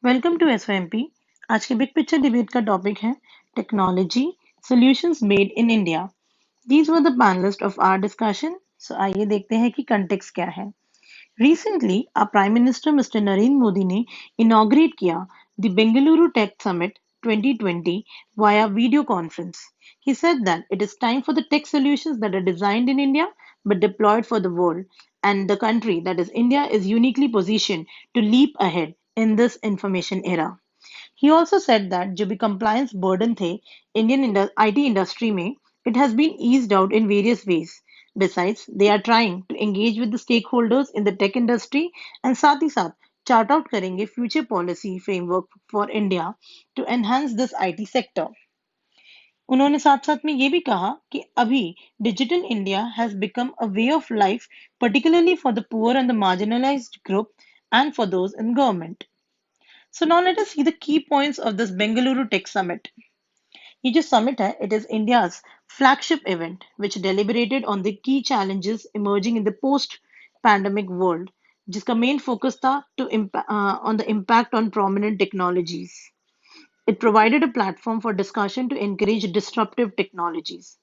Welcome to SOMP. आज के big picture debate का टॉपिक है technology solutions made in India. These were the panelist of our discussion. So आइए देखते हैं कि कंटेक्स्ट क्या है। Recently, our Prime Minister Mr. Narendra Modi ने inaugurate किया the Bengaluru Tech Summit 2020 via video conference. He said that it is time for the tech solutions that are designed in India but deployed for the world, and the country, that is India, is uniquely positioned to leap ahead in this information era. He also said that जो भी compliance burden थे Indian IT industry में, it has been eased out in various ways. Besides, they are trying to engage with the stakeholders in the tech industry and साथ ही साथ chart out करेंगे future policy framework for India to enhance this IT sector. उन्होंने साथ साथ में ये भी कहा कि अभी digital India has become a way of life particularly for the poor and the marginalized group and for those in government. So now let us see the key points of this Bengaluru Tech Summit. ये जो summit है, it is India's flagship event which deliberated on the key challenges emerging in the post-pandemic world, जिसका main focus था on the impact on prominent technologies. It provided a platform for discussion to encourage disruptive technologies.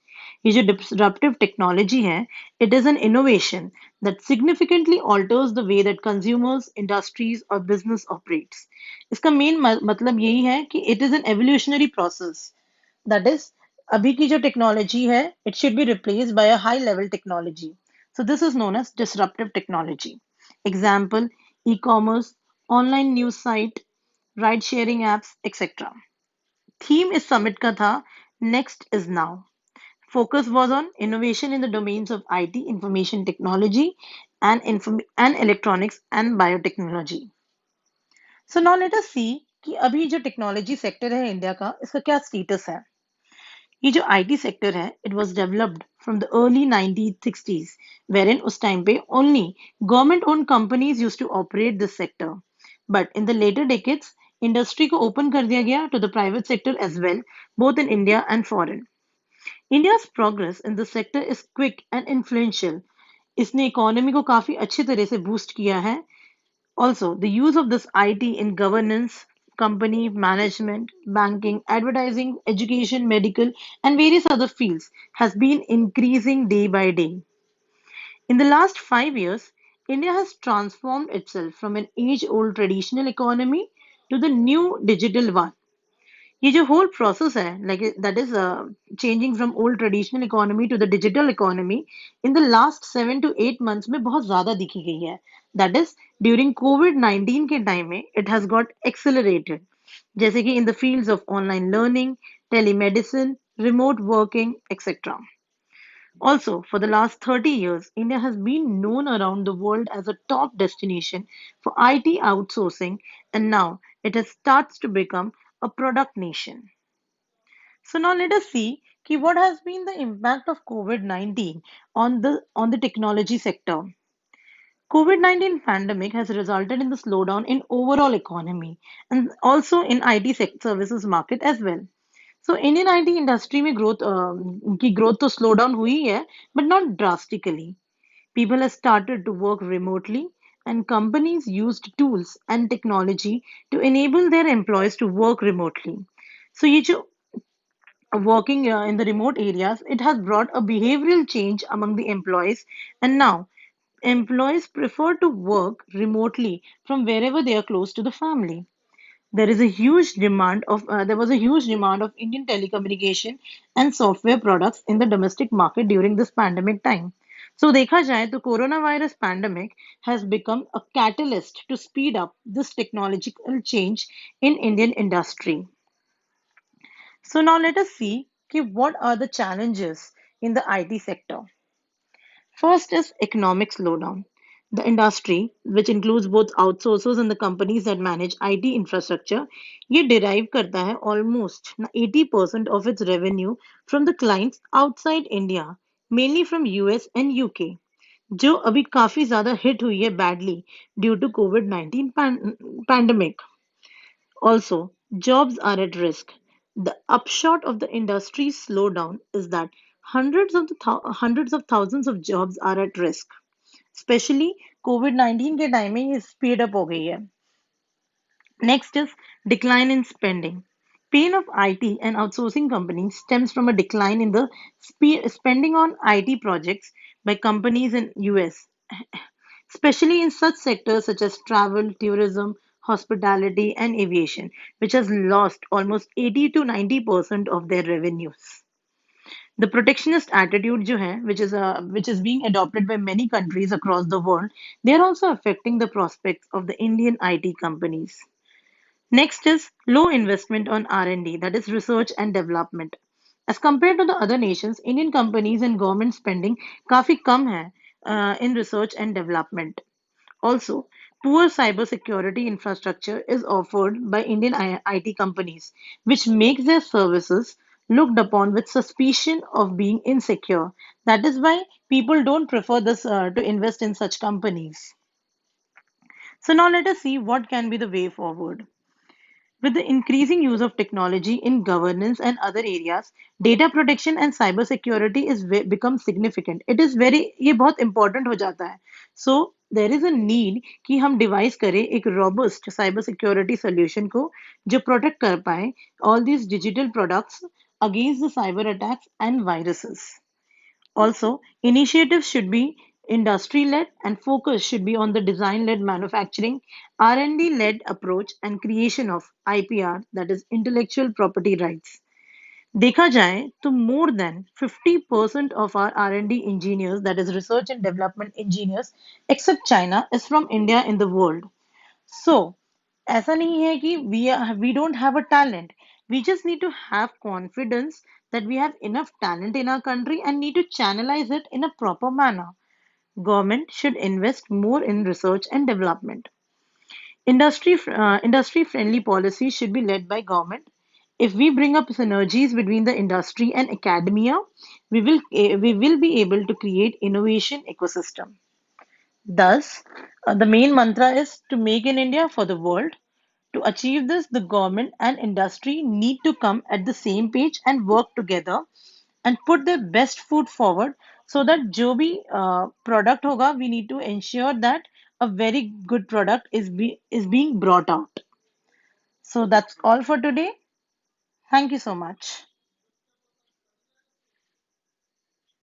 ये जो disruptive technology है, it is an innovation that significantly alters the way that consumers, industries or business operates. इसका main मतलब यही है कि it is an evolutionary process. That is, अभी की जो technology है, it should be replaced by a high level technology. So this is known as disruptive technology. Example, e-commerce, online news site, ride sharing apps, etc. Theme इस summit का था Next is Now. Focus was on innovation in the domains of IT, information technology, and electronics and biotechnology. So now let us see कि अभी जो technology sector है India का इसका क्या स्टेटस है। ये जो आईटी सेक्टर है it was developed from the early 1960s wherein उस टाइम पे only government owned companies used to operate this sector, but in the later decades industry को ओपन कर दिया गया to the private sector as well, both in India and foreign. India's progress in this sector is quick and influential. इसने economy को काफी अच्छी तरह से बूस्ट किया है. Also, the use of this IT in governance, company management, banking, advertising, education, medical, and various other fields has been increasing day by day. In the last 5 years, India has transformed itself from an age old traditional economy to the new digital one. ये जो whole process है, like that is changing from old traditional economy to the digital economy in the last 7 to 8 months में बहुत ज्यादा दिखी गई है. That is during COVID-19 के time में it has got accelerated. जैसे कि in the fields of online learning, telemedicine, remote working, etc. Also, for the last 30 years, India has been known around the world as a top destination for IT outsourcing, and now it has starts to become a product nation. So now let us see what has been the impact of COVID-19 on the technology sector. COVID-19 pandemic has resulted in the slowdown in overall economy and also in IT services market as well. So Indian IT industry में growth तो slow down हुई है, but not drastically. People have started to work remotely, and companies used tools and technology to enable their employees to work remotely. So ये जो working in the remote areas, it has brought a behavioral change among the employees, and now employees prefer to work remotely from wherever they are close to the family. There was a huge demand of Indian telecommunication and software products in the domestic market during this pandemic time. So देखा जाए तो coronavirus pandemic has become a catalyst to speed up this technological change in Indian industry. So now let us see what are the challenges in the IT sector. First is economic slowdown. The industry, which includes both outsourcers and the companies that manage IT infrastructure, ये derive करता है almost 80% of its revenue from the clients outside India, mainly from US and UK, जो अभी काफी ज्यादा hit हुई है badly due to COVID-19 pandemic. Also, jobs are at risk. The upshot of the industry's slowdown is that hundreds of thousands of jobs are at risk. Especially COVID-19 के time में ये speed up हो गई है. Next is decline in spending. Pain of IT and outsourcing companies stems from a decline in the spending on IT projects by companies in US, especially in such sectors such as travel, tourism, hospitality, and aviation, which has lost almost 80 to 90% of their revenues. The protectionist attitude जो है, which is being adopted by many countries across the world, they are also affecting the prospects of the Indian IT companies. Next is low investment on R&D, that is research and development. As compared to the other nations, Indian companies and government spending काफी कम है in research and development. Also, poor cybersecurity infrastructure is offered by Indian IT companies, which makes their services looked upon with suspicion of being insecure. That is why people don't prefer this to invest in such companies. So now let us see what can be the way forward. With the increasing use of technology in governance and other areas, data protection and cybersecurity is become significant. It is very ये बहुत important हो जाता है. So there is a need कि हम devise करें एक robust cyber security solution को जो protect कर पाए all these digital products against the cyber attacks and viruses. Also, initiatives should be industry-led and focus should be on the design-led manufacturing, R&D-led approach and creation of IPR, that is intellectual property rights. देखा जाए तो more than 50% of our R&D engineers, that is research and development engineers, except China, is from India in the world. So, ऐसा नहीं है कि we don't have a talent. We just need to have confidence that we have enough talent in our country and need to channelize it in a proper manner. Government should invest more in research and development. Industry friendly policies should be led by government. If we bring up synergies between the industry and academia, we will be able to create innovation ecosystem. Thus, the main mantra is to make in India for the world. To achieve this, the government and industry need to come at the same page and work together and put their best foot forward so that जो भी product होगा, we need to ensure that a very good product is being brought out. So that's all for today. Thank you so much.